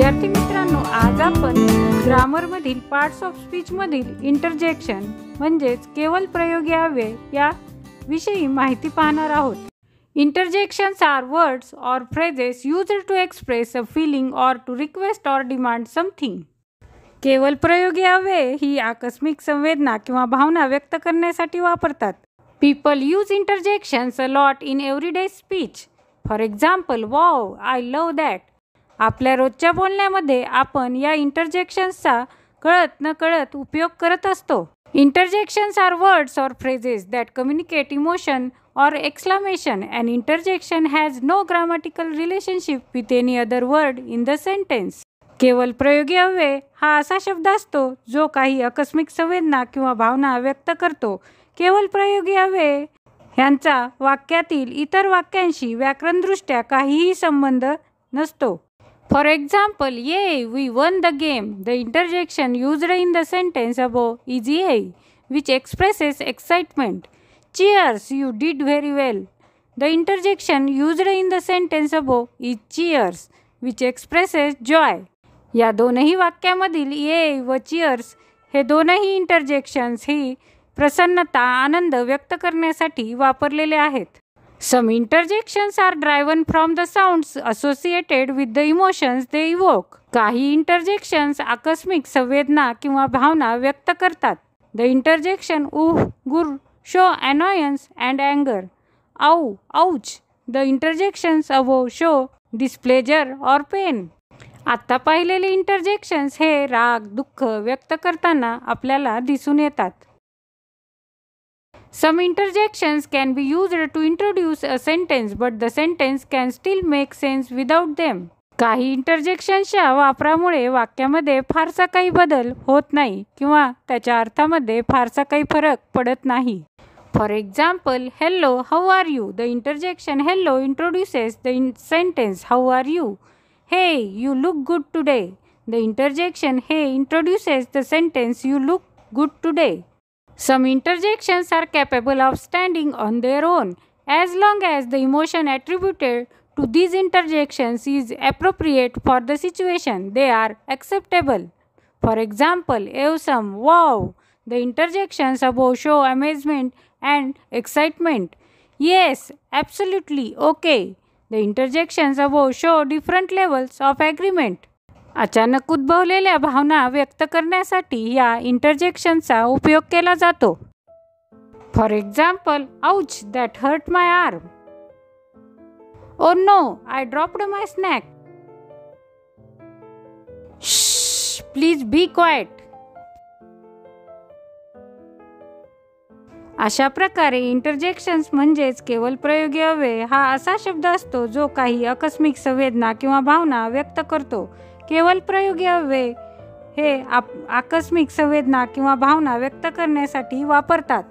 विद्यार्थी मित्रांनो, आज आपण ग्रामरमधील पार्ट्स ऑफ स्पीचमधील इंटरजेक्शन म्हणजेच केवल प्रयोगी अव्यय या विषयी माहिती पाहणार आहोत. Interjections are words or phrases used to express a feeling or to request or demand something. केवल प्रयोगी अव्यय ही आकस्मिक संवेदना किंवा भावना व्यक्त करण्यासाठी वापरतात. People use interjections a lot in everyday speech. For example, wow, I love that. आपल्या रोजच्या बोलण्यामध्ये आपण या इंटरजेक्शन्सचा कळत नकळत उपयोग करत असतो. Interjections are words or phrases that communicate emotion or exclamation. An interjection has no grammatical relationship with any other word in the sentence. केवल प्रयोगी अव्यय हा असा शब्द असतो जो काही आकस्मिक संवेदना किंवा भावना व्यक्त करतो. केवल प्रयोगी अव्यय ह्यांचा वाक्यातील इतर वाक्यांशी व्याकरणदृष्ट्या काहीही संबंध नसतो. For example, yay, we won the game. The interjection used in the sentence above is yay, which expresses excitement. Cheers, you did very well. The interjection used in the sentence above is cheers, which expresses joy. या दोनही वाक्यामधील yay व cheers हे दोनही interjections ही प्रसन्नता, आनंद व्यक्त करण्यासाठी वापरलेले आहेत. Some interjections are driven from the sounds associated with the emotions they evoke. काही इंटरजेक्शन्स आकस्मिक संवेदना किंवा भावना व्यक्त करतात. The interjection gur show annoyance and anger. Ow, ouch. The interjections above show displeasure or pain. आता पाहिलेले इंटरजेक्शन्स हे राग, दुःख व्यक्त करताना आपल्याला दिसून येतात. Some interjections can be used to introduce a sentence, but the sentence can still make sense without them. काही इंटरजेक्शन्सच्या वापरामुळे वाक्यामध्ये फारसा काही बदल होत नाही किंवा त्याच्या अर्थामध्ये फारसा काही फरक पडत नाही. For example, hello, how are you? The interjection hello introduces the sentence how are you? Hey, you look good today. The interjection hey introduces the sentence you look good today. Some interjections are capable of standing on their own as long as the emotion attributed to these interjections is appropriate for the situation. They are acceptable. For example, awesome, wow. The interjections above show amazement and excitement. Yes, absolutely, okay. The interjections above show different levels of agreement. अचानक उद्भवलेल्या भावना व्यक्त करण्यासाठी या इंटरजेक्शनचा उपयोग केला जातो. For example, ouch, that hurt my arm. Oh no, I dropped my snack. Shh, please be quiet. अशा प्रकारे इंटरजेक्शन्स म्हणजेच केवल प्रयोगी अव्यय हा असा शब्द असतो जो काही आकस्मिक संवेदना किंवा भावना व्यक्त करतो. केवल प्रयोगी अव्यय हे आकस्मिक संवेदना किंवा भावना व्यक्त करण्यासाठी वापरतात.